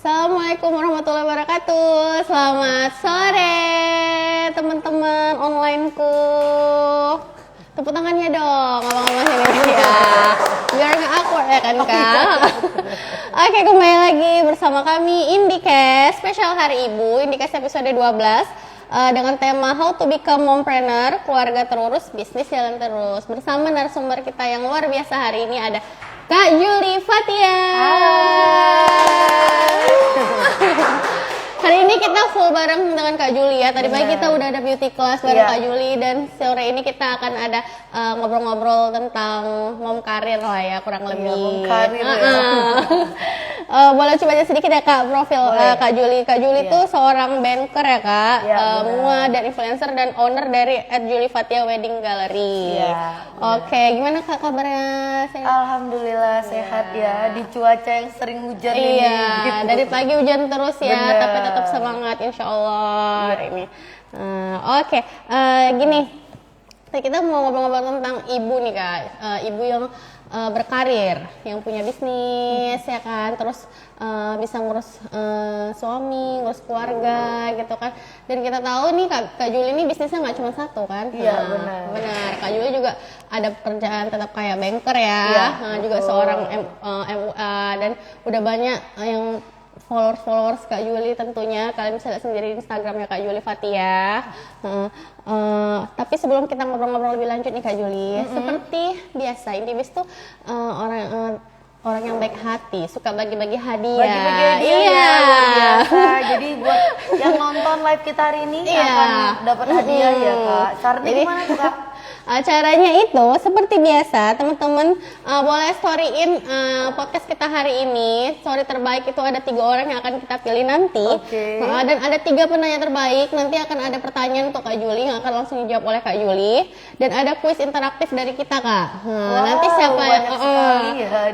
Assalamualaikum warahmatullahi wabarakatuh. Selamat sore teman-teman onlineku. Tepuk tangannya dong, abang-abang sini ya. Biar nggak awkward ya kan Kak. Oke, kembali lagi bersama kami Indicast spesial Hari Ibu, Indicast episode 12 dengan tema How to Become Mompreneur, keluarga terurus, bisnis jalan terus. Bersama narasumber kita yang luar biasa hari ini ada Kak Julie Fathia. Hari ini kita full bareng dengan Kak Julie ya. Tadi pagi kita udah ada beauty class bareng Kak Julie, dan sore ini kita akan ada ngobrol-ngobrol tentang mom karir lah ya, kurang lebih. Mom karir Boleh coba aja sedikit ya Kak profil Kak Julie. Kak Julie itu seorang banker ya Kak, mua dan influencer dan owner dari @juliefathia Wedding Gallery. Oke, gimana Kak kabarnya? Sehat? Alhamdulillah sehat ya, di cuaca yang sering hujan ini. Gitu. Dari pagi hujan terus ya, tapi tetap semangat insya Allah hari ini. Oke, gini, kita mau ngobrol-ngobrol tentang ibu nih Kak, ibu yang berkarir, yang punya bisnis ya kan, terus bisa ngurus suami, ngurus keluarga gitu kan. Dan kita tahu nih Kak Julie ini bisnisnya nggak cuma satu kan? Iya benar. Kak Julie juga ada pekerjaan tetap kayak banker ya, juga seorang MUA, dan udah banyak yang followers Kak Julie tentunya. Kalian bisa lihat sendiri di Instagramnya Kak Julie Fathia. Tapi sebelum kita ngobrol-ngobrol lebih lanjut nih Kak Julie, seperti biasa Indibis tuh orang yang baik hati, suka bagi-bagi hadiah. Bagi-bagi hadiah luar biasa. Jadi buat yang nonton live kita hari ini akan dapat hadiah ya Kak. Caranya gimana tuh Kak? Caranya itu seperti biasa, teman-teman boleh storyin podcast kita hari ini. Story terbaik itu ada 3 orang yang akan kita pilih nanti. Dan ada 3 penanya terbaik. Nanti akan ada pertanyaan untuk Kak Julie yang akan langsung dijawab oleh Kak Julie. Dan ada kuis interaktif dari kita Kak. Nanti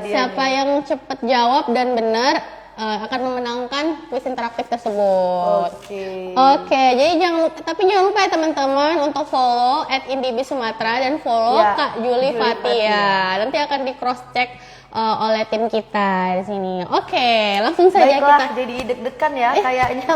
siapa yang cepat jawab dan benar akan memenangkan kuis interaktif tersebut. Oke, jadi jangan lupa ya teman-teman untuk follow @indibis_sumatra dan follow Kak Julie Fathia. Nanti akan di cross check oleh tim kita di sini. Oke, langsung saja kita. Jadi deg-degan ya, kayaknya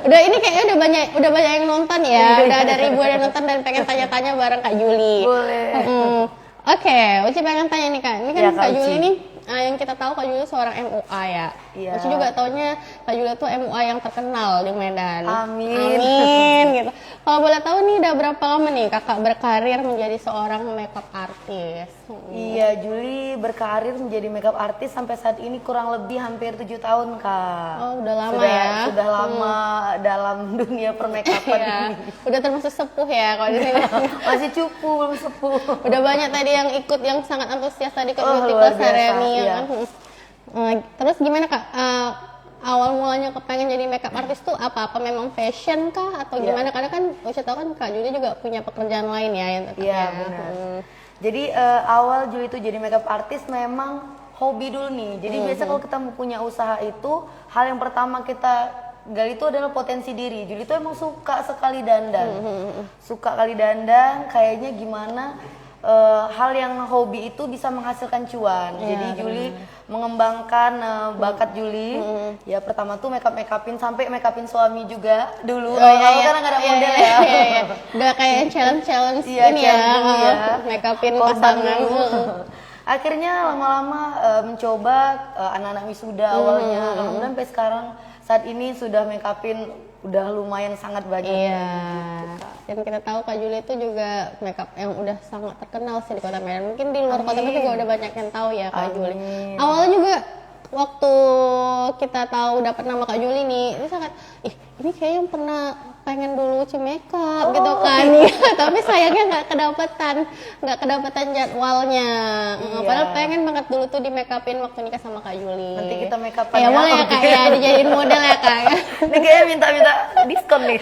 udah ini kayaknya udah banyak yang nonton ya. Udah ada ribuan yang nonton dan pengen tanya-tanya bareng Kak Julie. Boleh. Oke, Uci pengen tanya nih Kak. Ini kan Kak Julie ini yang kita tahu Kak Julie seorang MUA ya. Uci juga taunya Kak Julie tuh MUA yang terkenal di Medan. Amin gitu. Kalau boleh tahu nih udah berapa lama nih Kakak berkarir menjadi seorang makeup artist? Iya, Julie berkarir menjadi makeup artist sampai saat ini kurang lebih hampir 7 tahun Kak. Oh, udah lama ya. Sudah lama dalam dunia permakeupan ini. Udah termasuk sepuh ya kalau di sini. Masih cupu, belum sepuh. Udah banyak tadi yang ikut, yang sangat antusias tadi ke beauty class hari ini ya kan. Terus gimana Kak? Awal mulanya kepengen jadi makeup artist tuh apa memang fashion kah atau gimana? Karena kan saya tahu kan Kak Julie juga punya pekerjaan lain ya yang tetap benar. Jadi awal Julie itu jadi makeup artist memang hobi dulu nih. Jadi biasa kalau kita mau punya usaha itu hal yang pertama kita gali itu adalah potensi diri. Julie itu emang suka sekali dandan. Suka kali dandan, kayaknya gimana hal yang hobi itu bisa menghasilkan cuan. Jadi Julie mengembangkan bakat Julie. Ya pertama tuh make-upin sampai make-upin suami juga dulu. Karena nggak ada model ya. Udah kayak challenge ini ya. Make-upin pasangan. Akhirnya lama-lama mencoba anak-anak wisuda awalnya. Alhamdulillah sampai sekarang saat ini sudah make-upin udah lumayan sangat banyak. Dan kita tahu Kak Julie itu juga makeup yang udah sangat terkenal sih di Kota Medan. Mungkin di luar kota juga udah banyak yang tahu ya Kak Julie. Awalnya juga waktu kita tahu dapat nama Kak Julie nih, ini sangat ini kayak yang pernah pengen dulu Uci makeup gitu kan. Tapi sayangnya nggak kedapatan jadwalnya. Padahal pengen banget dulu tuh di makeupin waktu nikah sama Kak Julie. Nanti kita makeupan ya. Boleh ya Kak ya, dijadiin model ya Kak. Ini kayaknya minta diskon nih.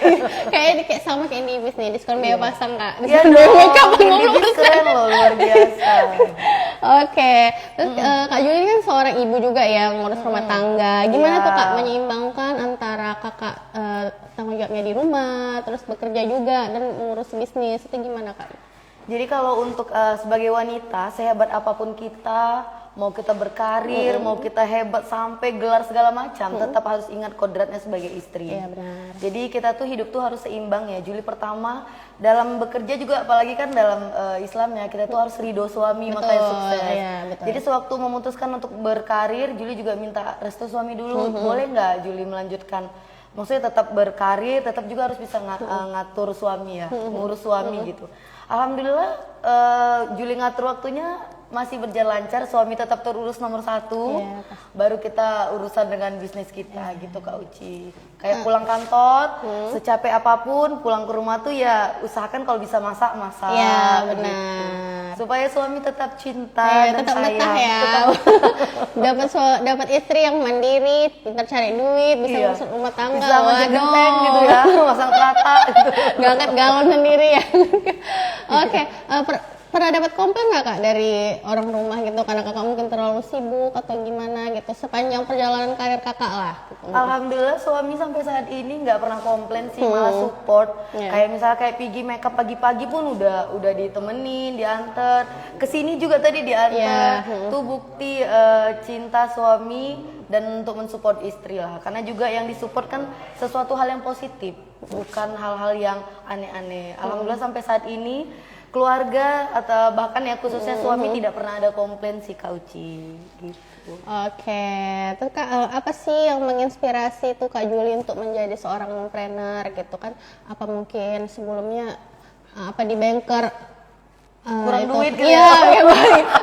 Kayak sama kayak Indibis nih, diskon biaya pasang Kak. Diskon biaya makeup Indibis keren loh, luar biasa. Oke, terus Kak Julie kan seorang ibu juga ya, ngurus rumah tangga. Gimana tuh Kak menyeimbangkan antara Kakak tanggung jawabnya di rumah, terus bekerja juga dan ngurus bisnis, itu gimana Kak? Jadi kalau untuk sebagai wanita, sehebat apapun kita, mau kita berkarir, mau kita hebat sampai gelar segala macam, tetap harus ingat kodratnya sebagai istri. Iya, benar. Jadi kita tuh hidup tuh harus seimbang ya. Juli pertama dalam bekerja juga, apalagi kan dalam Islamnya kita tuh harus ridho suami, makanya sukses. Iya, betul. Jadi sewaktu memutuskan untuk berkarir, Juli juga minta restu suami dulu. Boleh nggak Juli melanjutkan? Maksudnya tetap berkarir, tetap juga harus bisa ngatur suami ya, ngurus suami gitu. Alhamdulillah Juli ngatur waktunya masih berjalan lancar, suami tetap terurus nomor satu. Iya, Baru kita urusan dengan bisnis kita gitu Kak Uci. Kayak pulang kantor, secapek apapun pulang ke rumah tuh ya usahakan kalau bisa masak. Iya, gitu. benar. Supaya suami tetap cinta dan Tetap sayang. betah ya. Dapat istri yang mandiri, pintar cari duit, bisa Iya. ngurus rumah tangga. Bisa ngajak genteng gitu ya, masang terata gitu. Gak angkat galon sendiri ya. Oke, pernah dapat komplain nggak Kak dari orang rumah gitu karena Kakak mungkin terlalu sibuk atau gimana gitu sepanjang perjalanan karir Kakak lah? Alhamdulillah suami sampai saat ini nggak pernah komplain sih, malah support. Iya. Kayak misalnya kayak pergi makeup pagi-pagi pun udah ditemenin, diantar. Kesini juga tadi diantar. Tuh bukti cinta suami dan untuk mensupport istri lah. Karena juga yang disupport kan sesuatu hal yang positif, bukan hal-hal yang aneh-aneh. Alhamdulillah sampai saat ini keluarga atau bahkan ya khususnya suami tidak pernah ada komplain sih Kak Uci gitu. Oke, terus Kak, apa sih yang menginspirasi tuh Kak Juli untuk menjadi seorang entrepreneur gitu kan? Apa mungkin sebelumnya apa di banker Kurang duit gitu Iya, ya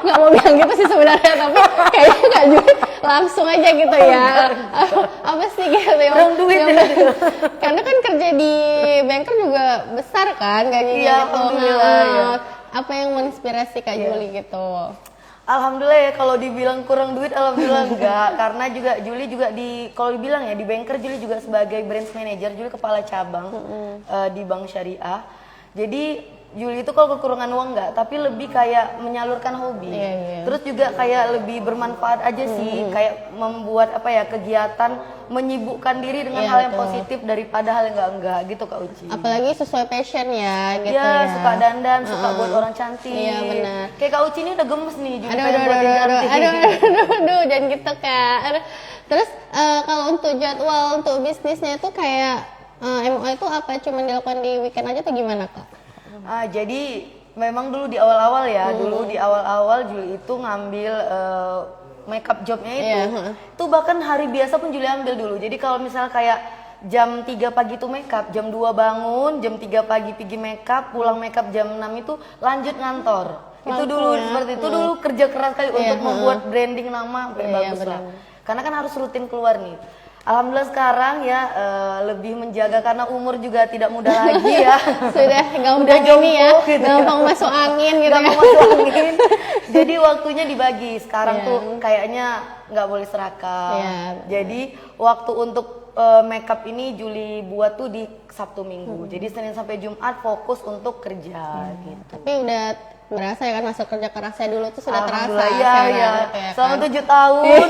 nggak mau bilang gitu sih sebenarnya, tapi kayaknya Kak Juli langsung aja gitu ya. Apa sih gitu ya? Kurang duit ya. Karena kan kerja di banker juga besar kan gajinya Iya, gitu. alhamdulillah, ya. Apa yang menginspirasi Kak Juli gitu? Alhamdulillah ya, kalau dibilang kurang duit alhamdulillah enggak, karena juga Juli juga kalau dibilang ya di banker, Juli juga sebagai branch manager, Juli kepala cabang di bank syariah. Jadi Juli itu kalau kekurangan uang enggak, tapi lebih kayak menyalurkan hobi. Iya. Terus juga kayak lebih bermanfaat aja sih, kayak membuat apa ya, kegiatan menyibukkan diri dengan Iya, hal yang betul. positif daripada hal yang enggak gitu Kak Uci. Apalagi sesuai passion ya gitu Iya, ya. suka dandan, suka buat orang cantik. Iya, benar. Kayak Kak Uci ini udah gemes nih, Juli Aduh, pengen aduh, buatin aduh, cantik. aduh, jangan gitu Kak. Terus kalau untuk jadwal untuk bisnisnya itu kayak MOA itu apa? Cuma dilakukan di weekend aja atau gimana Kak? Jadi memang dulu di awal-awal ya, dulu di awal-awal Juli itu ngambil makeup jobnya itu. Iya, Itu bahkan hari biasa pun Juli ambil dulu. Jadi kalau misalnya kayak jam 3 pagi itu makeup, jam 2 bangun, jam 3 pagi pergi makeup, pulang makeup jam 6 itu lanjut ngantor. Itu dulu seperti itu dulu kerja keras kali untuk membuat branding nama sampai bagus lah. Karena kan harus rutin keluar nih. Alhamdulillah sekarang ya lebih menjaga karena umur juga tidak muda lagi ya. Sudah gampang jompo ini ya, gitu gampang masuk angin gitu Gampang ya. masuk angin. Jadi waktunya dibagi. Sekarang tuh kayaknya nggak boleh serakah. Iya. Jadi waktu untuk makeup ini Juli buat tuh di Sabtu Minggu. Jadi Senin sampai Jumat fokus untuk kerja gitu. Tapi udah berasa ya kan hasil kerja kerasnya dulu tuh sudah terasa. Alhamdulillah, sekarang iya. gitu ya Selama kan? 7 tahun.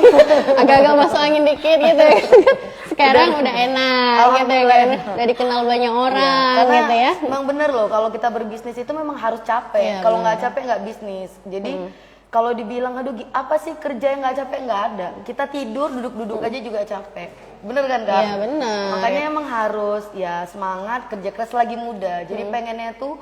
Agak-agak masuk angin dikit gitu ya. Sekarang udah enak gitu ya kan. Udah dikenal banyak orang Karena gitu ya. memang bener loh, kalau kita berbisnis itu memang harus capek. Iya, Kalau nggak capek nggak bisnis. Jadi kalau dibilang aduh apa sih kerja yang nggak capek, nggak ada. Kita tidur duduk-duduk aja juga capek. Bener kan Kak? Iya, bener. Makanya emang harus ya semangat, kerja keras lagi muda. Jadi pengennya tuh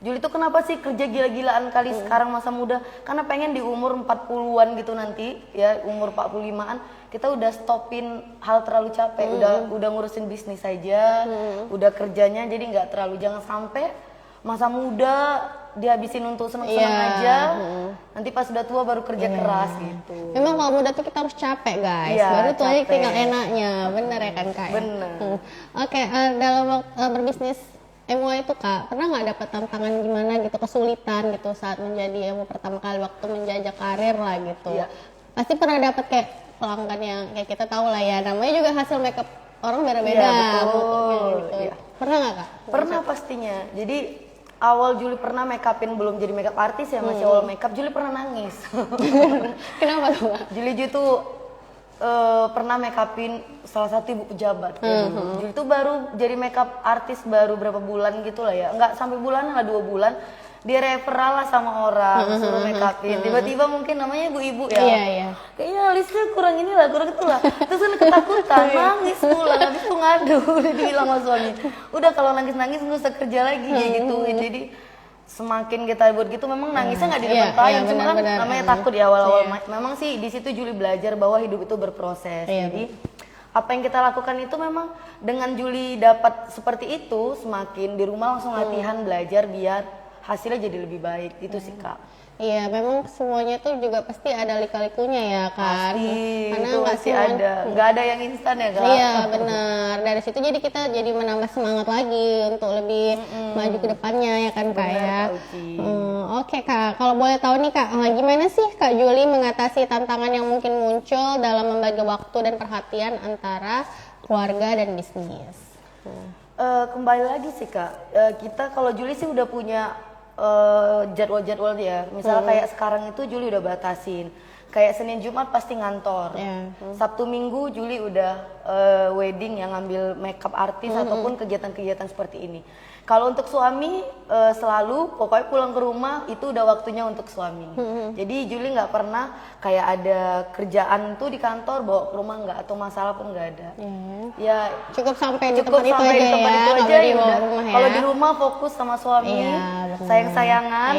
Juli tuh kenapa sih kerja gila-gilaan kali sekarang masa muda? Karena pengen di umur 40-an gitu nanti ya, umur 45-an kita udah stopin hal terlalu capek, udah ngurusin bisnis saja, udah kerjanya jadi nggak terlalu, jangan sampai masa muda dihabisin untuk seneng-seneng aja. Nanti pas udah tua baru kerja keras gitu. Memang kalau muda tuh kita harus capek guys, Iya, baru tuh aja capek. tinggal enaknya, bener ya kan Kak? Ya? Bener. Oke, dalam berbisnis MUA itu Kak, pernah nggak dapat tantangan gimana gitu, kesulitan gitu saat menjadi MUA pertama kali waktu menjajah karir lah gitu? Iya. Pasti pernah dapat kayak pelanggan yang kayak kita tahu lah ya, namanya juga hasil makeup orang beda-beda. Iya, betul. Gitu. Iya. Pernah nggak Kak? Pernah pastinya. Jadi awal Juli pernah make upin, belum jadi makeup artis ya, masih awal makeup, Juli pernah nangis. Kenapa tuh Kak? Juli tuh pernah make upin salah satu ibu pejabat ya dulu. Juli tuh baru jadi makeup artis baru berapa bulan gitu lah ya, nggak sampai bulanan lah, 2 bulan. dia referral lah sama orang suruh make upin. Tiba-tiba mungkin namanya ibu-ibu ya. Iya. Kayaknya alisnya kurang inilah, kurang itulah. Terus kan ketakutan, nangis pulang, habis itu ngadu, udah dibilang sama suami. Udah kalau nangis-nangis nggak usah kerja lagi kayak gitu. Jadi semakin kita buat gitu memang nangisnya nggak di depan klien, cuma kan namanya takut ya awal-awal. Memang sih di situ Juli belajar bahwa hidup itu berproses. Jadi apa yang kita lakukan itu memang dengan Juli dapat seperti itu, semakin di rumah langsung latihan belajar biar hasilnya jadi lebih baik. Itu sih Kak. Iya, memang semuanya tuh juga pasti ada lika-likunya ya kan. Pasti, karena itu nggak pasti ada, nggak ada yang instan ya Kak. Iya benar. Dari situ jadi kita jadi menambah semangat lagi untuk lebih maju ke depannya ya kan Kak ya. Oke Kak, kalau boleh tahu nih Kak, gimana sih Kak Juli mengatasi tantangan yang mungkin muncul dalam membagi waktu dan perhatian antara keluarga dan bisnis? Kembali lagi sih Kak, kita kalau Juli sih udah punya jadwal-jadwal ya. Misalnya kayak sekarang itu Juli udah batasin. Kayak Senin Jumat pasti ngantor. Sabtu Minggu Juli udah wedding yang ngambil makeup artis ataupun kegiatan-kegiatan seperti ini. Kalau untuk suami selalu pokoknya pulang ke rumah itu udah waktunya untuk suami. Jadi Juli nggak pernah kayak ada kerjaan tuh di kantor bawa ke rumah nggak, atau masalah pun nggak ada. Ya cukup sampai di tempat itu aja ya, nggak boleh dibawa rumah ya. Kalau di rumah fokus sama suami, sayang-sayangan.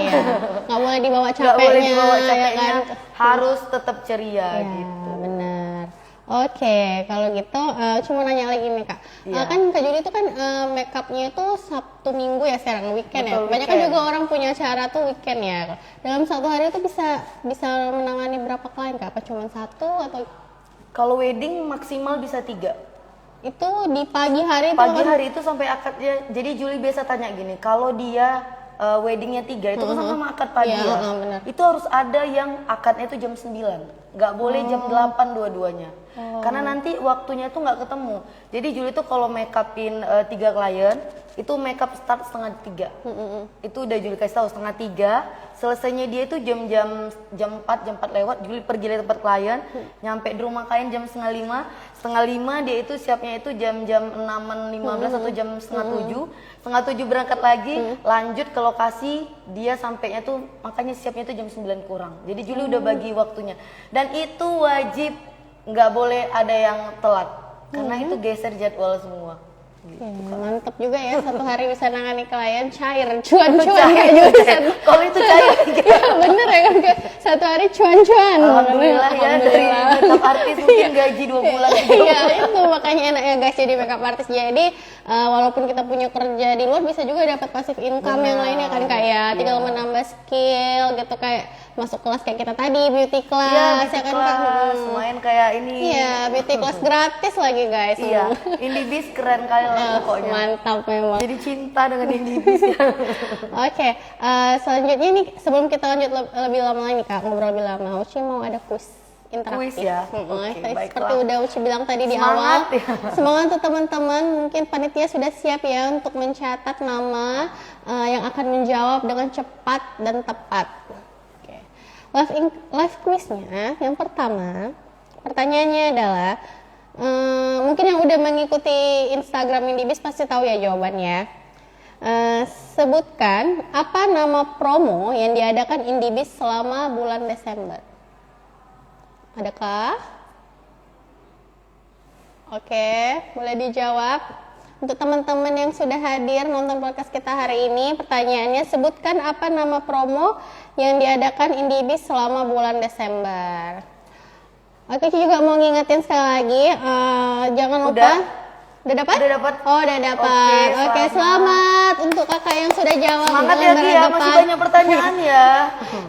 Nggak boleh dibawa capeknya. Nggak boleh dibawa capeknya, ya kan? harus tetap ceria gitu. Benar. Oke, kalau gitu cuma nanya lagi nih Kak. Kan Kak Juli itu kan makeupnya itu Sabtu Minggu ya, sekarang weekend. Betul, ya. Banyak kan juga orang punya cara tuh weekend ya. Dalam satu hari itu bisa menangani berapa klien Kak? Apa cuma satu atau? Kalau wedding maksimal bisa 3. Itu di pagi hari itu? Pagi hari itu sampai akadnya. Jadi Juli biasa tanya gini, kalau dia weddingnya 3 itu kan sama akad pagi ya. Itu harus ada yang akadnya itu jam 9, nggak boleh jam 8 dua-duanya. Karena nanti waktunya tuh nggak ketemu. Jadi Juli tuh kalau make upin 3 klien itu make up start setengah 3. Itu udah Juli kasih tahu setengah 3. Selesainya dia itu jam 4 lewat. Juli pergi dari tempat klien, nyampe di rumah klien jam setengah 5. Setengah 5 dia itu siapnya itu jam 6:15 atau jam setengah 7. Setengah 7 berangkat lagi, lanjut ke lokasi. Dia sampainya tuh makanya siapnya itu jam 9 kurang. Jadi Juli udah bagi waktunya. Dan itu wajib, nggak boleh ada yang telat. Karena itu geser jadwal semua. Gitu. Mantap juga ya, satu hari bisa nangani klien cair, cuan-cuan kayak jurusan. Kalau itu cair. Ya bener ya kan, satu hari cuan-cuan. Alhamdulillah ya, dari makeup artis mungkin gaji 2 bulan. Iya itu makanya enaknya guys jadi makeup artis. Jadi walaupun kita punya kerja di luar bisa juga dapat passive income yang lainnya kan kayak tinggal menambah skill gitu, kayak masuk kelas kayak kita tadi, beauty class ya kan Kak. Lumayan kayak ini. Iya, beauty class gratis lagi guys. Iya, Indibis keren kali lah pokoknya. Mantap memang. Jadi cinta dengan Indibis ya. Oke, selanjutnya nih sebelum kita lanjut lebih lama lagi Kak, ngobrol lebih lama, Uci mau ada kuis interaktif. Kuis ya? Seperti udah Uci bilang tadi di awal. Ya. Semangat untuk teman-teman, mungkin panitia sudah siap ya untuk mencatat nama yang akan menjawab dengan cepat dan tepat. Live quiznya yang pertama, pertanyaannya adalah mungkin yang udah mengikuti Instagram Indibis pasti tahu ya jawabannya. Sebutkan apa nama promo yang diadakan Indibis selama bulan Desember. Adakah? Oke, boleh dijawab. Untuk teman-teman yang sudah hadir nonton podcast kita hari ini, pertanyaannya sebutkan apa nama promo yang diadakan Indibis selama bulan Desember. Oke, juga mau ngingetin sekali lagi, jangan lupa. Udah dapat? Udah dapat. Oh, udah dapat. Oke, selamat untuk kakak yang sudah jawab. Semangat ya Gia, masih banyak pertanyaan ya.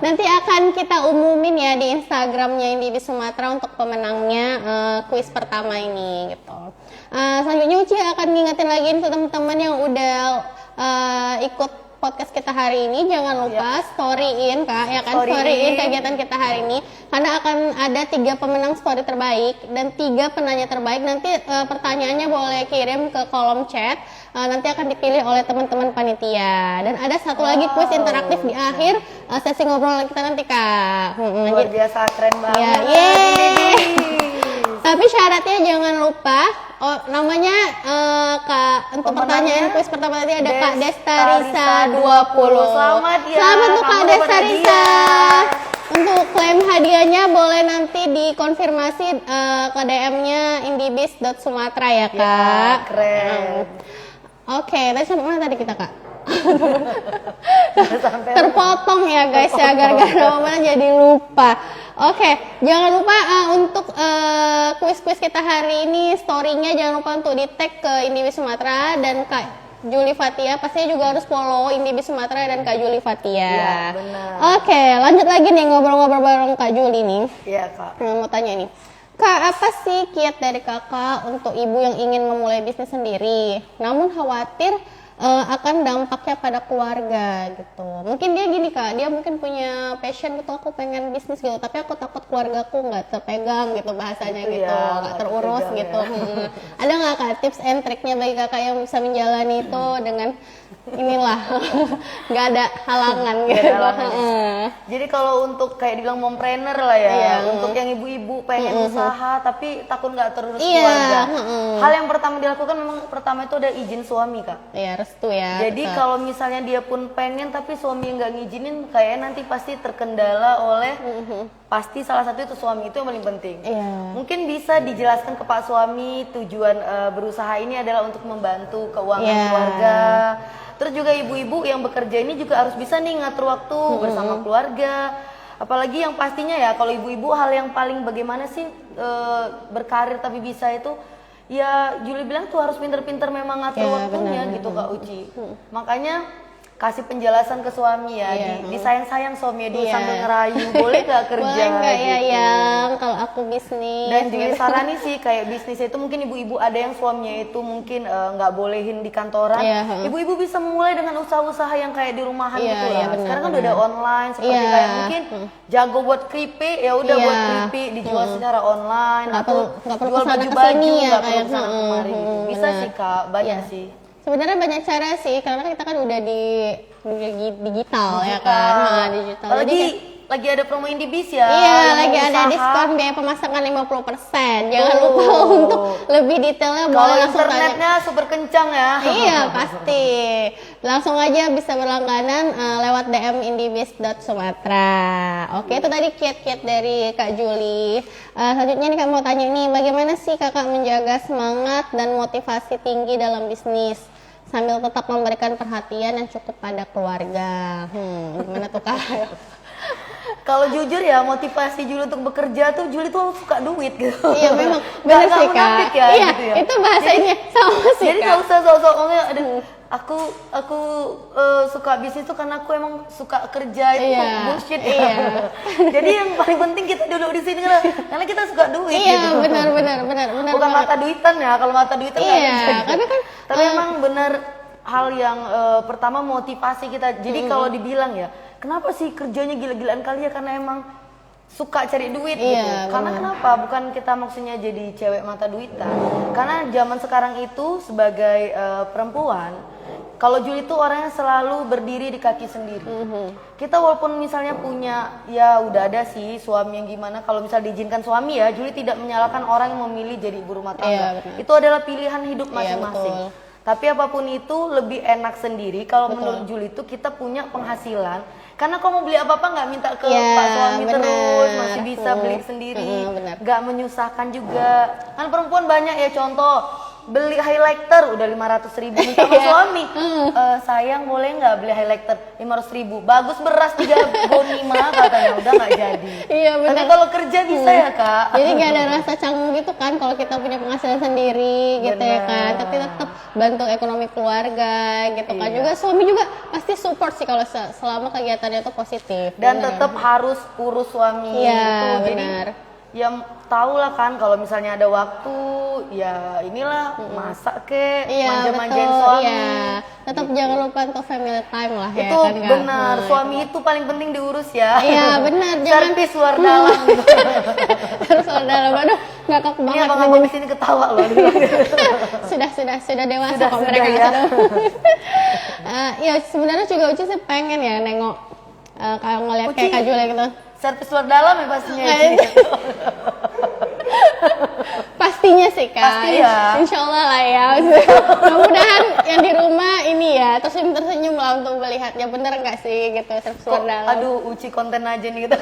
Nanti akan kita umumin ya di Instagramnya Indibis Sumatera untuk pemenangnya kuis pertama ini gitu. Selanjutnya Uci akan ngingetin lagi untuk teman-teman yang udah ikut podcast kita hari ini, jangan lupa storyin Kak, ya kan, storyin kegiatan kita hari ini, karena akan ada 3 pemenang story terbaik dan 3 penanya terbaik. Nanti pertanyaannya boleh kirim ke kolom chat, nanti akan dipilih oleh teman-teman panitia. Dan ada satu lagi kuis interaktif di akhir sesi ngobrol kita nanti Kak. Luar biasa, keren banget. Ya, yeay. Tapi syaratnya jangan lupa, namanya untuk pertanyaan kuis pertama tadi ada Kak Destarisa 20. Selamat ya. Selamat untuk Kak Destarisa. Untuk klaim hadiahnya boleh nanti dikonfirmasi ke DM-nya indibis.sumatra ya Kak. Ya, keren. Oke, tadi sampai mana tadi kita Kak? Terpotong ya guys ya, gara-gara Mama jadi lupa. Oke, jangan lupa untuk kuis-kuis kita hari ini, story-nya jangan lupa untuk di-tag ke Indibis Sumatra dan Kak Juli Fatia. Pastinya juga harus follow Indibis Sumatra dan Kak Juli Fatia. Iya, benar. Oke, lanjut lagi nih ngobrol-ngobrol bareng Kak Juli nih. Iya, Kak. Mau tanya nih. Kak, apa sih kiat dari kakak untuk ibu yang ingin memulai bisnis sendiri, namun khawatir akan dampaknya pada keluarga gitu. Mungkin dia gini Kak, dia mungkin punya passion gitu, aku pengen bisnis gitu, tapi aku takut keluargaku nggak terpegang gitu bahasanya Itu gitu, ya, nggak terurus terpegang gitu. ya. Ada nggak Kak tips and triknya bagi kakak yang bisa menjalani itu dengan inilah nggak ada halangan Nggak gitu. ada halangan. Jadi kalau untuk kayak dibilang mompreneur lah ya, Iya. untuk yang ibu-ibu pengen usaha tapi takut nggak terurus Iya, keluarga. Hal yang pertama dilakukan memang pertama itu ada izin suami Kak. Iya, restu ya. Jadi betul. kalau misalnya dia pun pengen tapi suami nggak ngizinin, kayaknya nanti pasti terkendala oleh pasti salah satu itu suami, itu yang paling penting. Iya. Mungkin bisa dijelaskan ke Pak suami tujuan berusaha ini adalah untuk membantu keuangan Iya. keluarga. Terus juga ibu-ibu yang bekerja ini juga harus bisa nih ngatur waktu bersama keluarga. Apalagi yang pastinya ya kalau ibu-ibu hal yang paling bagaimana sih berkarir tapi bisa itu ya Juli bilang tuh harus pinter-pinter memang ngatur Ya, waktunya benar. gitu Kak Uci. Makanya kasih penjelasan ke suami ya, Iya. disayang-sayang suami dia Iya. sambil ngerayu, boleh gak kerja Boleh nggak ya gitu. yang kalau aku bisnis? Dan Juli gitu. sarani sih kayak bisnis itu mungkin ibu-ibu ada yang suaminya itu mungkin nggak bolehin di kantoran. Iya, Ibu-ibu bisa mulai dengan usaha-usaha yang kayak di rumahan Iya, gitu iya, lah. benar, Sekarang kan udah ada online seperti Iya. kayak mungkin jago buat keripik ya udah Iya. buat keripik dijual secara online Nggak atau nggak perlu jual kesana baju-baju kesini ya, nggak perlu kayak, kesana kemari gitu. Bisa benar. sih Kak, banyak Iya. sih. Sebenarnya banyak cara sih, karena kita kan udah di digital ya Digital. kan, nah, digital. Jadi Lagi kayak- lagi ada promo Indibis ya. iya, yang lagi mau ada usaha. diskon biaya pemasakan 50%. Jangan Tuh. lupa untuk lebih detailnya Kalau boleh langsung tanya. internetnya super kencang ya. Iya pasti, langsung aja bisa berlangganan lewat DM indibis.sumatra. Oke, itu tadi kiat-kiat dari Kak Juli. Selanjutnya nih Kak mau tanya nih, bagaimana sih kakak menjaga semangat dan motivasi tinggi dalam bisnis sambil tetap memberikan perhatian yang cukup pada keluarga? Gimana tuh Kak? Kalau jujur ya motivasi Juli untuk bekerja tuh Juli tuh suka duit gitu. Iya memang Nggak- benar nggak sih Kak. munafik ya, Iya gitu ya. itu bahasanya sama sih Jadi Kak. nggak usah sok-sok ngomongnya, "Aduh, aku suka bisnis tuh karena aku emang suka kerja itu Iya, bullshit ya. iya. Jadi yang paling penting kita duduk di sini karena kita suka duit Iya gitu. benar. Bukan banget. mata duitan ya, kalau mata duitan nggak Iya, bisa gitu. karena kan, Tapi emang bener hal yang pertama motivasi kita. Jadi kalau dibilang ya, kenapa sih kerjanya gila-gilaan kali ya? Karena emang suka cari duit gitu. Iya, Karena benar. kenapa? Bukan kita maksudnya jadi cewek mata duitan. Karena zaman sekarang itu sebagai perempuan, kalau Juli itu orangnya selalu berdiri di kaki sendiri. Kita walaupun misalnya punya, ya udah ada sih suami yang gimana. Kalau misal diizinkan suami ya, Juli tidak menyalahkan orang yang memilih jadi ibu rumah tangga. Iya, benar. Itu adalah pilihan hidup Iya, masing-masing. betul. Tapi apapun itu lebih enak sendiri. Kalau menurut Juli itu kita punya penghasilan. Karena kalau mau beli apa-apa nggak minta ke Iya, Pak suami benar. terus, masih bisa beli sendiri, benar. nggak menyusahkan juga. Kan perempuan banyak ya, contoh beli highlighter udah 500.000 minta sama suami. Sayang boleh nggak beli highlighter 500.000? Bagus beras 3,5 katanya, udah nggak jadi. Iya Tapi benar. kalau kerja bisa ya Kak. Jadi gak ada rasa canggung gitu kan kalau kita punya penghasilan sendiri gitu ya Benar. kan. Tapi tetap bantu ekonomi keluarga gitu kan. Iya. Juga suami juga pasti support sih kalau selama kegiatannya itu positif. Dan Benar. tetap harus urus suami Iya, itu. Jadi benar. ya tahu lah kan kalau misalnya ada waktu ya inilah masak ke Iya manja-manjain betul. suami. Iya. Tetap jangan lupa untuk family time lah ya Itu kan Kak? benar, suami itu paling penting diurus ya. Iya benar. Jangan Servis luar dalam gitu. terus dalam aduh ngakak Ini banget. abang-abang di sini ketawa loh. sudah dewasa Sudah, kok sudah mereka ya. Ya sebenarnya juga Uci sih pengen ya nengok kalau ngeliat kayak Uci. Kak Julia gitu. Servis luar dalam ya pastinya. Nah, Ci. Pastinya sih Kak. Pasti ya. Insya Allah lah ya. Mudah-mudahan yang di rumah ini ya tersenyum-tersenyum lah untuk melihatnya, bener nggak sih gitu Kok, dalam. aduh Uci konten aja nih gitu.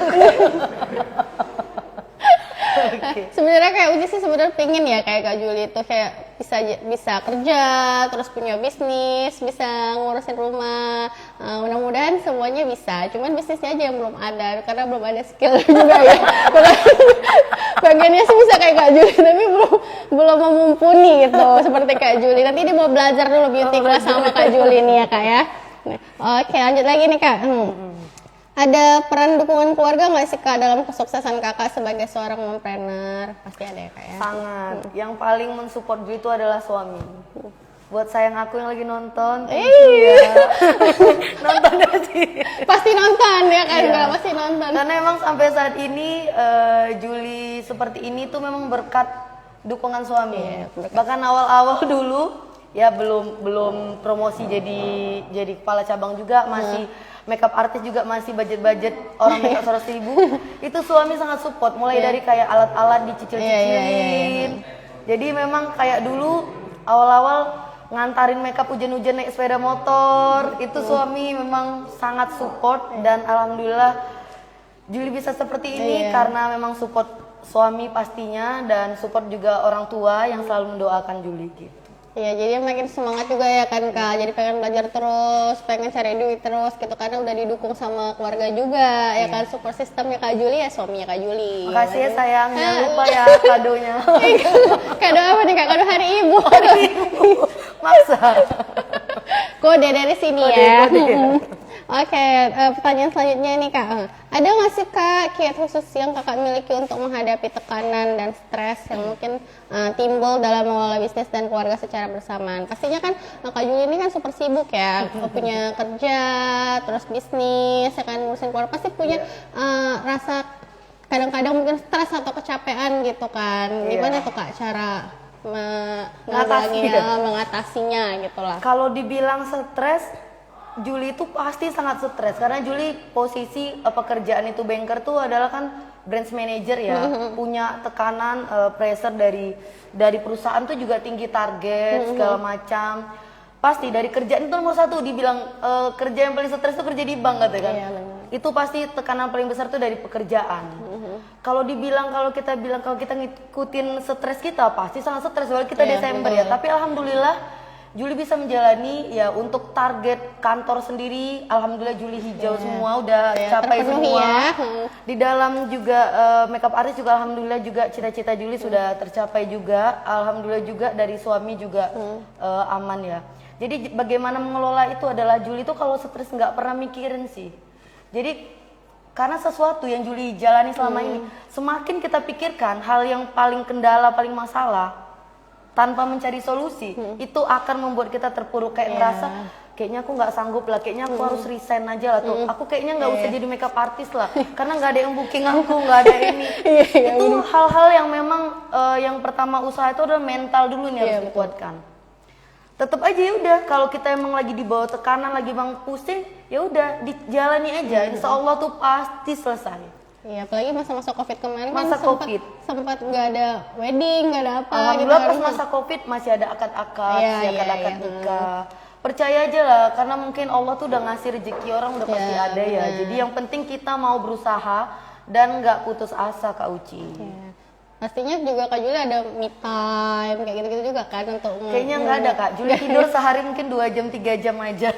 Oke. Sebenarnya kayak Uci sih sebenarnya pengen ya kayak Kak Juli itu kayak bisa kerja, terus punya bisnis, bisa ngurusin rumah. Mudah-mudahan semuanya bisa. Cuman bisnisnya aja yang belum ada karena belum ada skill juga ya. Bagiannya sih bisa kayak Kak Juli tapi belum mumpuni gitu seperti Kak Juli. Nanti dia mau belajar dulu beauty class sama Kak Juli nih ya Kak ya. Nah, oke, lanjut lagi nih Kak. Ada peran dukungan keluarga nggak sih Kak dalam kesuksesan Kakak sebagai seorang mompreneur? Pasti ada ya Kak ya? Sangat. Yang paling mensupport Juli itu adalah suami. Buat sayang aku yang lagi nonton, nonton aja sih. Pasti nonton ya kan? Iya. Pasti nonton. Karena emang sampai saat ini Juli seperti ini tuh memang berkat dukungan suami. Iya, berkat. Bahkan awal-awal dulu ya belum promosi jadi kepala cabang juga, masih makeup artis juga, masih budget orang makeup 100.000. Itu suami sangat support, mulai dari kayak alat-alat dicicil-cicilin. Jadi memang kayak dulu awal-awal ngantarin makeup hujan-hujan naik sepeda motor, itu suami memang sangat support. Dan alhamdulillah Juli bisa seperti ini karena memang support suami pastinya, dan support juga orang tua yang selalu mendoakan Juli gitu. Iya, jadi makin semangat juga ya kan Kak. Jadi pengen belajar terus, pengen cari duit terus gitu karena udah didukung sama keluarga juga ya kan. Support sistemnya Kak Juli ya suaminya Kak Juli. Makasih ya sayang, jangan lupa ya kadonya. Kado apa nih Kak? Kado hari ibu. Maksa. Kode dari sini Kode, ya. kode. Oke, pertanyaan selanjutnya nih Kak. Ada nggak sih Kak kiat khusus yang Kakak miliki untuk menghadapi tekanan dan stres yang mungkin timbul dalam mengelola bisnis dan keluarga secara bersamaan? Pastinya kan Kak Juli ini kan super sibuk ya, punya kerja, terus bisnis, ya kan ngurusin keluarga, pasti punya rasa kadang-kadang mungkin stres atau kecapean gitu kan. Gimana tuh Kak cara mengatasinya gitu lah? Kalau dibilang stres, Juli itu pasti sangat stres karena Juli posisi pekerjaan itu banker tuh adalah kan branch manager ya, punya tekanan pressure dari perusahaan tuh juga tinggi, target segala macam. Pasti dari kerjaan itu nomor satu, dibilang kerja yang paling stres tuh kerja di bank katanya kan. Itu pasti tekanan paling besar tuh dari pekerjaan. Kalau kita ngikutin stres kita pasti sangat stres, walaupun kita Desember ya. Tapi alhamdulillah Juli bisa menjalani ya untuk target kantor sendiri. Alhamdulillah Juli hijau semua, udah capai semua. Ya. Di dalam juga makeup artist juga alhamdulillah juga cita-cita Juli sudah tercapai juga. Alhamdulillah juga dari suami juga aman ya. Jadi bagaimana mengelola itu adalah Juli itu kalau stres nggak pernah mikirin sih. Jadi karena sesuatu yang Juli jalani selama ini, semakin kita pikirkan hal yang paling kendala, paling masalah, tanpa mencari solusi, itu akan membuat kita terpuruk, kayak ngerasa kayaknya aku nggak sanggup lah, kayaknya aku harus resign aja lah tuh, aku kayaknya nggak usah jadi makeup artist lah, karena nggak ada yang booking aku, nggak ada ini. Itu hal-hal yang memang yang pertama usaha itu adalah mental dulu nih harus dikuatkan. Tetap aja ya udah, kalau kita emang lagi di bawah tekanan, lagi bang pusing, ya udah dijalani aja, insya Allah tuh pasti selesai. Iya, apalagi masa-masa COVID kemarin Masa kan COVID. sempat nggak ada wedding, nggak ada apa. Alhamdulillah gitu. pas masa COVID masih ada akad-akad, Iya, masih iya, akad-akad iya. nikah. Percaya aja lah, karena mungkin Allah tuh udah ngasih rezeki orang udah pasti ada ya. Jadi yang penting kita mau berusaha dan nggak putus asa Kak Uci. Iya. Pastinya juga Kak Juli ada me time kayak gitu-gitu juga kan untuk Kayaknya nggak ada Kak. Juli tidur sehari mungkin 2 jam 3 jam aja.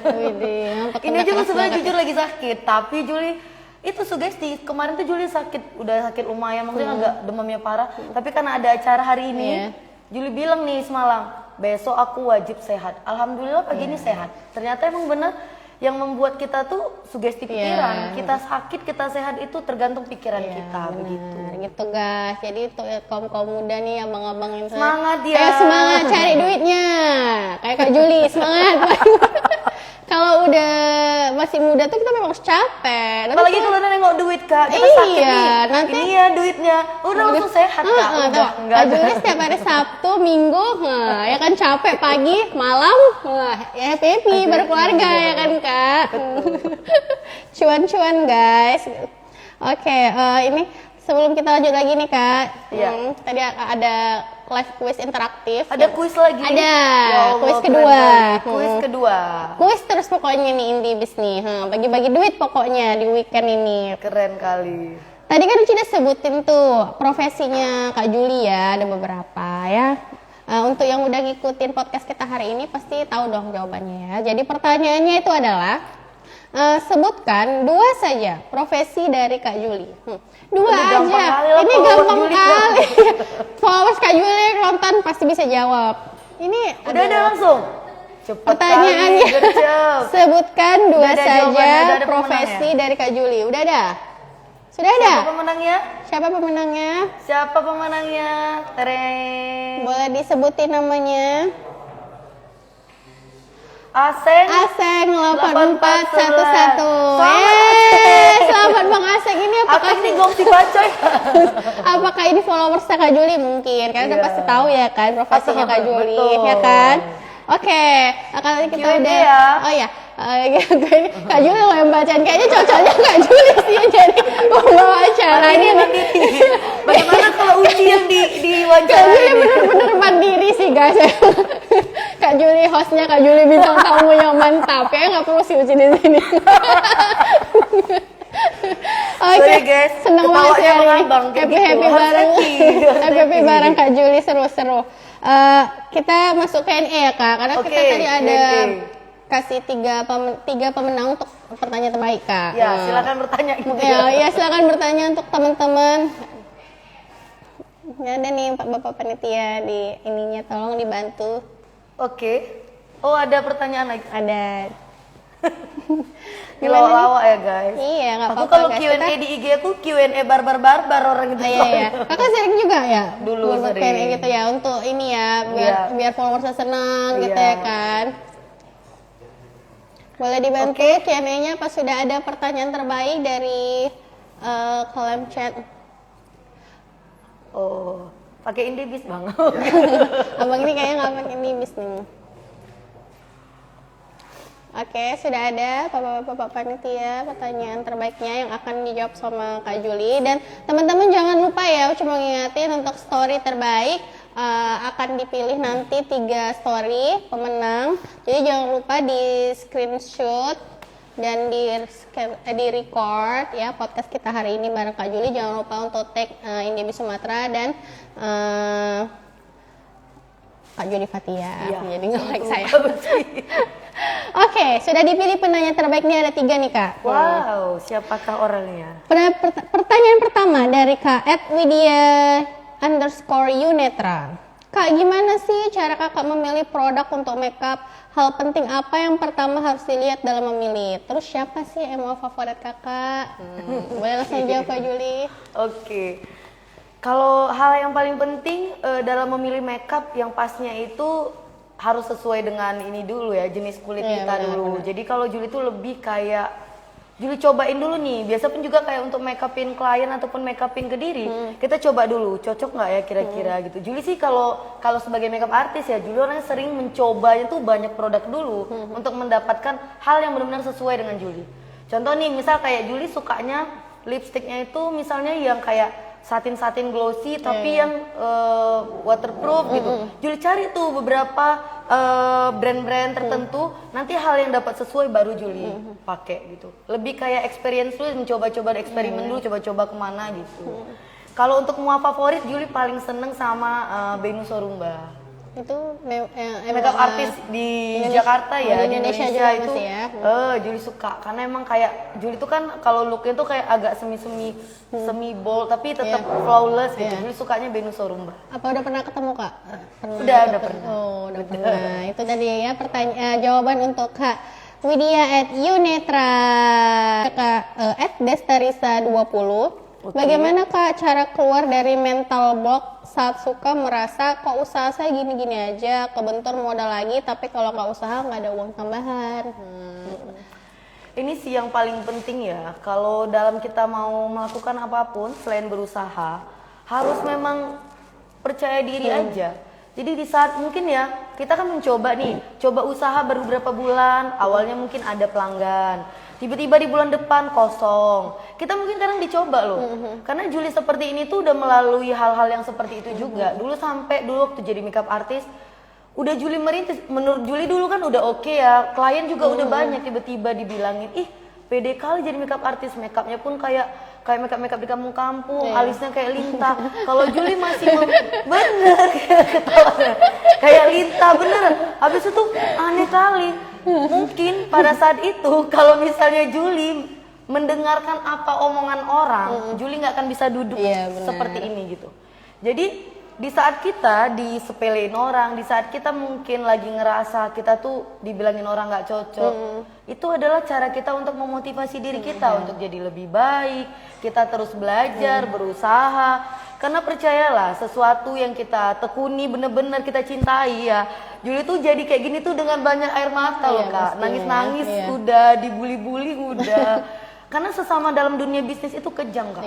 Ini aja tuh sebenarnya jujur lagi sakit, tapi Juli itu sugesti. Kemarin tuh Juli udah sakit lumayan, maksudnya agak demamnya parah. Tapi karena ada acara hari ini, Juli bilang nih semalam, besok aku wajib sehat. Alhamdulillah pagi ini sehat. Ternyata emang bener yang membuat kita tuh sugesti pikiran. Kita sakit, kita sehat itu tergantung pikiran kita, begitu. Gitu guys. Jadi untuk kaum muda nih, abang-abang itu Semangat ya. kayak semangat cari duitnya. Kayak Kak Juli, semangat. Kalau udah masih muda tuh kita memang harus capek. Apalagi kalau udah nengok duit Kak, kita sakit nih. Nanti ini ya duitnya, udah langsung sehat Kak. Udah, Kak Juli setiap hari Sabtu, Minggu, ya kan capek pagi, malam, ya happy berkeluarga ya kan Kak. Cuan-cuan guys. Oke, ini sebelum kita lanjut lagi nih Kak, tadi ada live quiz interaktif. Ada kuis lagi? Ada, Ya Allah, kuis keren kedua. kali. Kuis kedua. Kuis terus pokoknya nih Indibis nih, bagi-bagi duit pokoknya di weekend ini. Keren kali. Tadi kan Uci udah sebutin tuh profesinya Kak Juli ya, ada beberapa ya. Untuk yang udah ngikutin podcast kita hari ini pasti tahu dong jawabannya ya. Jadi pertanyaannya itu adalah sebutkan 2 saja profesi dari Kak Juli. 2 aja. Ini gampang kali. Followers Kak Juli yang nonton pasti bisa jawab. Ini Udah ada langsung. Cepet pertanyaannya. kali, gercep. Sebutkan 2 Udah ada saja jawabannya, udah ada profesi dari Kak Juli. Udah ada? Sudah ada? Siapa pemenangnya? Siapa pemenangnya? Siapa pemenangnya? Tereng. Boleh disebutin namanya? Aseng. Aseng 8411. 8411. Selamat Bang Aseng. Ini Apa apakah ini gongsi bacoy? apakah ini followers Kak Juli mungkin? Karena udah Iya. pasti tahu ya kan profesinya Pasti, Kak Juli, betul. ya kan? Oke, kali kita Q&A udah ya. Oh ya. Kak Juli loh yang bacain, kayaknya cocoknya Kak Juli sih jadi pembawa acara ini. Mandiri. Bagaimana kalau Uci yang Kak Juli diwawancara? bener-bener mandiri sih guys. Kak Juli hostnya, Kak Juli bintang tamu yang mantap ya, nggak perlu si Uci di sini. Oke, Sorry, guys. seneng banget Ketawanya ya hari ini. mengambang kayak Happy gitu. happy Harus bareng, happy, harus happy happy happy. bareng Kak Juli, seru-seru. Kita masuk Q&A ya Kak, karena kita Oke, tadi ada Q&A. kasih tiga pemenang untuk pertanyaan terbaik Kak. Ya, silakan bertanya. Ya, silakan bertanya untuk teman-teman. Ya, ada nih Bapak panitia di ininya, tolong dibantu. Oke. Oh, ada pertanyaan lagi. Ada. Ini lawak ya, guys. Iya, nggak Aku apa-apa kalau guys. Q&A di IG aku Q&A barbar orang itu. Iya. Kakak sering juga ya? Dulu buat sering. Q&A gitu ya, untuk ini ya, biar followersnya senang gitu Iya. ya kan. Boleh dibantu Q&A-nya pas sudah ada pertanyaan terbaik dari kolom chat. Oh, pakai Indibis bang. Abang ini kayaknya nggak pakai Indibis nih. Oke, sudah ada Bapak panitia pertanyaan terbaiknya yang akan dijawab sama Kak Juli. Dan teman-teman jangan lupa ya, cuma ngingetin untuk story terbaik akan dipilih nanti 3 story pemenang. Jadi jangan lupa di screenshot dan di record ya podcast kita hari ini bareng Kak Juli. Jangan lupa untuk tag Indibis Sumatera dan Kak Juli Fatia. Iya. Jadi nge-like saya. Oke, sudah dipilih penanya terbaiknya ada 3 nih Kak. Wow, siapakah orangnya? Pertanyaan pertama dari Kak @widya_yunetra. Kak, gimana sih cara kakak memilih produk untuk makeup? Hal penting apa yang pertama harus dilihat dalam memilih? Terus siapa sih emo favorit kakak? Boleh langsung jawab Kak Juli. Oke. Kalau hal yang paling penting dalam memilih makeup yang pasnya itu harus sesuai dengan ini dulu ya, jenis kulit Iya, kita benar, dulu. Jadi kalau Juli tuh lebih kayak Juli cobain dulu nih. Biasa pun juga kayak untuk makeupin klien ataupun makeupin ke diri, kita coba dulu cocok nggak ya kira-kira gitu. Juli sih kalau sebagai makeup artis ya, Juli orangnya sering mencobanya tuh banyak produk dulu untuk mendapatkan hal yang benar-benar sesuai dengan Juli. Contoh nih, misal kayak Juli sukanya lipstiknya itu misalnya yang kayak satin glossy tapi yang waterproof gitu. Juli cari tuh beberapa brand-brand tertentu, nanti hal yang dapat sesuai baru Juli pakai gitu. Lebih kayak experience dulu, mencoba-coba eksperimen dulu, coba-coba kemana gitu. Kalau untuk mua favorit, Juli paling seneng sama Bennu Sorumba. Itu Makeup artis di Jakarta ya, di Indonesia juga itu masih ya. Juli suka karena emang kayak Juli tuh kan kalau looknya tuh kayak agak semi bold tapi tetap flawless gitu. Juli sukanya Bennu Sorumba. Apa udah pernah ketemu Kak? Udah pernah. Oh, udah pernah. Itu tadi ya jawaban untuk Kak Widya @yunetra, Kak @destarisa20. Bagaimana Kak cara keluar dari mental block saat suka merasa kok usaha saya gini-gini aja, kebentur modal lagi, tapi kalau nggak usaha nggak ada uang tambahan. Ini sih yang paling penting ya, kalau dalam kita mau melakukan apapun selain berusaha, harus memang percaya diri aja. Jadi di saat mungkin ya, kita kan mencoba nih, coba usaha baru berapa bulan, awalnya mungkin ada pelanggan. tiba-tiba di bulan depan kosong. Kita mungkin kadang dicoba loh. Karena Juli seperti ini tuh udah melalui hal-hal yang seperti itu juga. Dulu waktu jadi makeup artist, udah Juli merintis. Menurut Juli dulu kan udah oke ya, klien juga udah banyak, tiba-tiba dibilangin, ih pede kali jadi makeup artist, makeupnya pun kayak makeup di kampung-kampung, alisnya kayak Linta. Kalau Juli masih bener kayak Linta beneran. Habis itu aneh kali. Mungkin pada saat itu kalau misalnya Juli mendengarkan apa omongan orang, Juli nggak akan bisa duduk seperti ini gitu. Jadi di saat kita disepelein orang, di saat kita mungkin lagi ngerasa kita tuh dibilangin orang nggak cocok, itu adalah cara kita untuk memotivasi diri kita untuk jadi lebih baik. Kita terus belajar, berusaha. Karena percayalah, sesuatu yang kita tekuni bener-bener kita cintai ya. Juli tuh jadi kayak gini tuh dengan banyak air mata loh Kak. Nangis-nangis udah, dibully-bully udah. Karena sesama dalam dunia bisnis itu kejam Kak.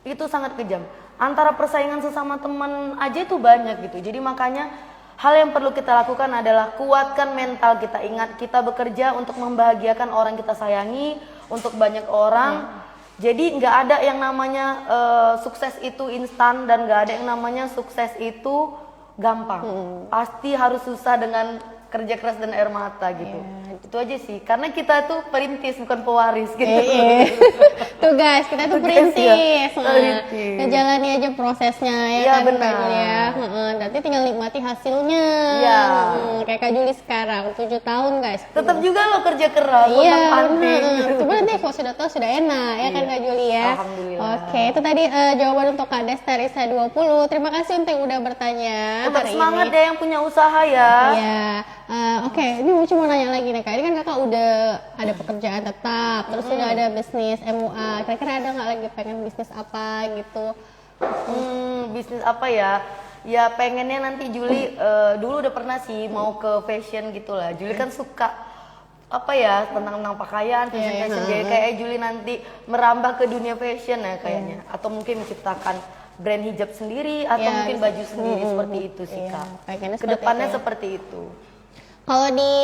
Itu sangat kejam. Antara persaingan sesama teman aja itu banyak gitu. Jadi makanya hal yang perlu kita lakukan adalah kuatkan mental kita. Ingat kita bekerja untuk membahagiakan orang kita sayangi, untuk banyak orang. Jadi nggak ada yang namanya sukses itu instan dan nggak ada yang namanya sukses itu gampang. Pasti harus susah dengan kerja keras dan air mata gitu. Itu aja sih. Karena kita tuh perintis bukan pewaris gitu. Tuh guys, kita tuh perintis. Ngejalani aja prosesnya ya kan Kak Juli ya. Nanti tinggal nikmati hasilnya. Kayak Kak Juli sekarang 7 tahun guys. Tetap juga lo kerja keras, Cuma nanti kalau sudah tahu sudah enak ya kan Kak Juli ya. Alhamdulillah. Oke, itu tadi jawaban untuk Kak Des Tarisa 20. Terima kasih untuk yang udah bertanya. Tetap semangat ya yang punya usaha ya. Iya. Oke, ini cuma nanya lagi nih Kak. Ini kan Kakak udah ada pekerjaan tetap, terus udah ada bisnis MUA. Kira-kira ada nggak lagi pengen bisnis apa gitu? Bisnis apa ya? Ya pengennya nanti Juli dulu udah pernah sih mau ke fashion gitulah. Juli kan suka apa ya tentang pakaian, fashion. Jadi kayak Juli nanti merambah ke dunia fashion ya kayaknya. Atau mungkin menciptakan brand hijab sendiri atau mungkin baju sendiri seperti itu sih Kak. Kedepannya seperti itu. Kalau di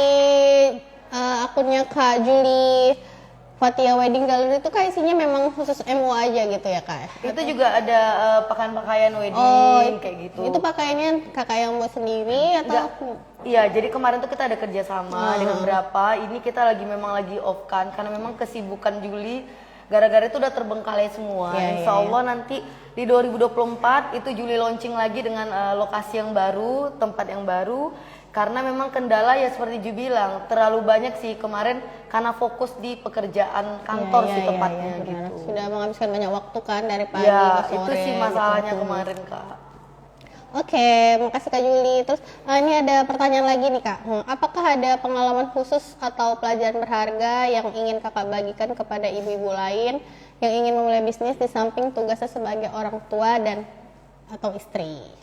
akunnya Kak Juli Fatia Wedding Gallery itu Kak isinya memang khusus MUA aja gitu ya Kak? Itu juga ada pakaian wedding kayak gitu. Itu pakaiannya Kakak yang buat sendiri atau? Iya, jadi kemarin tuh kita ada kerjasama dengan berapa. Ini kita memang lagi off kan karena memang kesibukan Juli gara-gara itu udah terbengkalai semua. Insya Allah nanti di 2024 itu Juli launching lagi dengan lokasi yang baru, tempat yang baru. Karena memang kendala ya seperti Ju bilang, terlalu banyak sih kemarin karena fokus di pekerjaan kantor sih tepatnya gitu. Sudah menghabiskan banyak waktu kan dari pagi ke sore. Itu sih masalahnya kemarin Kak. Oke, makasih Kak Juli. Terus ini ada pertanyaan lagi nih Kak. Apakah ada pengalaman khusus atau pelajaran berharga yang ingin Kakak bagikan kepada ibu-ibu lain yang ingin memulai bisnis di samping tugasnya sebagai orang tua dan atau istri?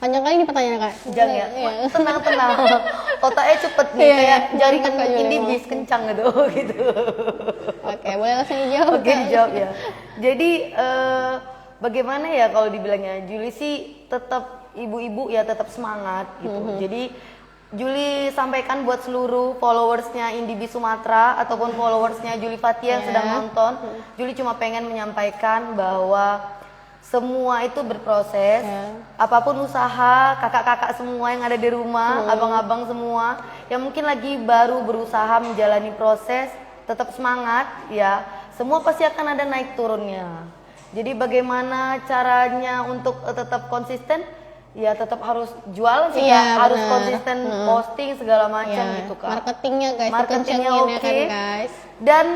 Panjang kali ini pertanyaan Kak. Jangan ya, tenang. Otaknya cepet nih, kayak jaringan ini bis kencang gitu. Oke, boleh langsung dijawab. Oke, dijawab ya. Jadi bagaimana ya kalau dibilangnya, Juli sih tetap ibu-ibu ya tetap semangat gitu. Jadi Juli sampaikan buat seluruh followersnya Indibi Sumatera ataupun followersnya Juli Fatia yang sedang nonton, Juli cuma pengen menyampaikan bahwa semua itu berproses, apapun usaha, kakak-kakak semua yang ada di rumah, abang-abang semua yang mungkin lagi baru berusaha menjalani proses, tetap semangat ya, semua pasti akan ada naik turunnya. Jadi bagaimana caranya untuk tetap konsisten? Ya tetap harus jual sih harus konsisten posting segala macam gitu Kak. Marketingnya guys, marketingnya oke. Kan, guys. Dan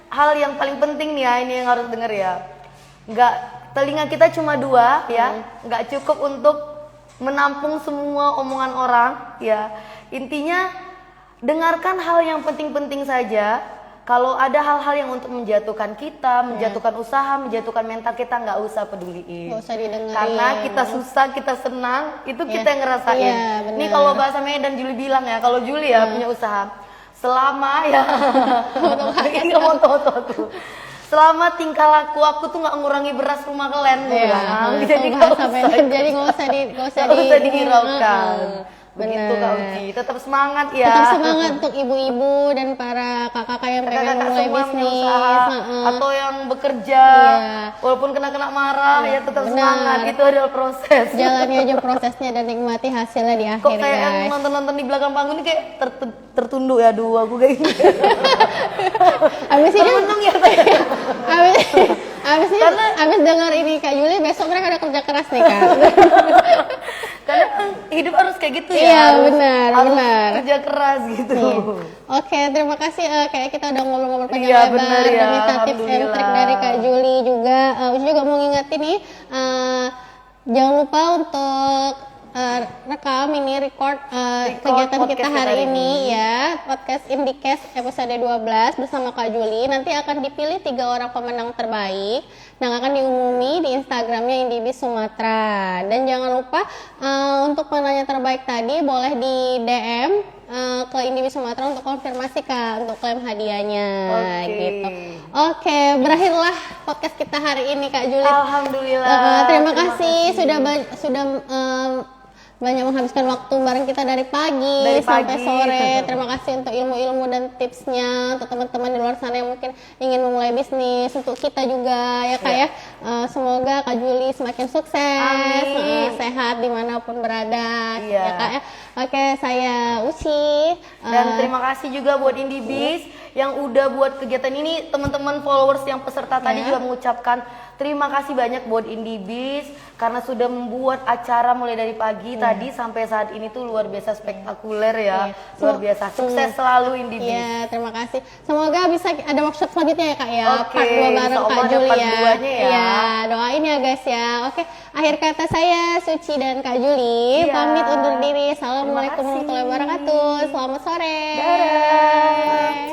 hal yang paling penting nih ya, ini yang harus denger ya, telinga kita cuma 2 ya, nggak cukup untuk menampung semua omongan orang ya. Intinya dengarkan hal yang penting-penting saja. Kalau ada hal-hal yang untuk menjatuhkan kita, menjatuhkan usaha, menjatuhkan mental kita, nggak usah peduliin. Nggak usah didengerin. Karena kita susah, kita senang, itu kita yang ngerasain. Ini kalau bahasa Medan Juli bilang ya, kalau Juli ya punya usaha, selama ya, ini ngomong tuh. Selama tingkah laku aku tuh nggak ngurangi beras rumah kalian bilang. Jadi nggak usah dihiraukan. Begitu Benar. Kak Uci, tetap semangat ya. Tetap semangat untuk ibu-ibu dan para kakak-kakak yang pengen Kakak-kakak mulai semua bisnis. usaha Heeh. atau yang bekerja, Iya. walaupun kena marah ya tetap Benar. semangat. Itu adalah proses. Jalani aja prosesnya dan nikmati hasilnya di Kok akhir, kayak yang guys. nonton-nonton di belakang panggung ini kayak tertunduk ya, aduh aku kayak gini. Abis ini Untung ya saya. abis dengar ini Kak Juli, besok mereka ada kerja keras nih Kak. Karena kan hidup harus kayak gitu ya. Iya, harus- benar, harus benar. kerja keras gitu. Iya. Oke, terima kasih. Kayak kita udah ngobrol-ngobrol panjang Iya, lebar benar ya, dan minta tips and alhamdulillah. trik dari Kak Juli juga. Uci juga mau ngingetin nih, jangan lupa untuk rekam ini record kegiatan kita podcast hari kita hari ini ini. ya, podcast Indicast episode 12 bersama Kak Juli. Nanti akan dipilih 3 orang pemenang terbaik yang akan diumumi di Instagramnya Indibis Sumatera. Dan jangan lupa untuk penanya terbaik tadi boleh di DM ke Indibis Sumatera untuk konfirmasi Kak untuk klaim hadiahnya. Oke. Gitu. Oke, berakhirlah podcast kita hari ini Kak Juli. Alhamdulillah. Terima kasih sudah banyak menghabiskan waktu bareng kita dari pagi Dari sampai pagi. sore. Terima kasih untuk ilmu-ilmu dan tipsnya untuk teman-teman di luar sana yang mungkin ingin memulai bisnis, untuk kita juga ya Kak ya. Semoga Kak Juli semakin sukses, Amin. sehat dimanapun berada Iya. ya Kak ya. Oke, saya Uci. Dan terima kasih juga buat Indibis yang udah buat kegiatan ini. Teman-teman followers yang peserta tadi Ya. juga mengucapkan terima kasih banyak buat Indibis karena sudah membuat acara mulai dari pagi tadi sampai saat ini tuh luar biasa spektakuler ya. Iya. Luar biasa. Sukses selalu Indibis. Iya, terima kasih. Semoga bisa ada workshop selanjutnya ya Kak ya. Oke, Part 2 bareng insya Kak Allah ada Juli part ya. duanya ya. Iya, doain ya guys ya. Oke, akhir kata saya Suci dan Kak Juli Iya. pamit undur diri. Assalamualaikum Terima kasih. warahmatullahi wabarakatuh. Selamat sore. Dadah.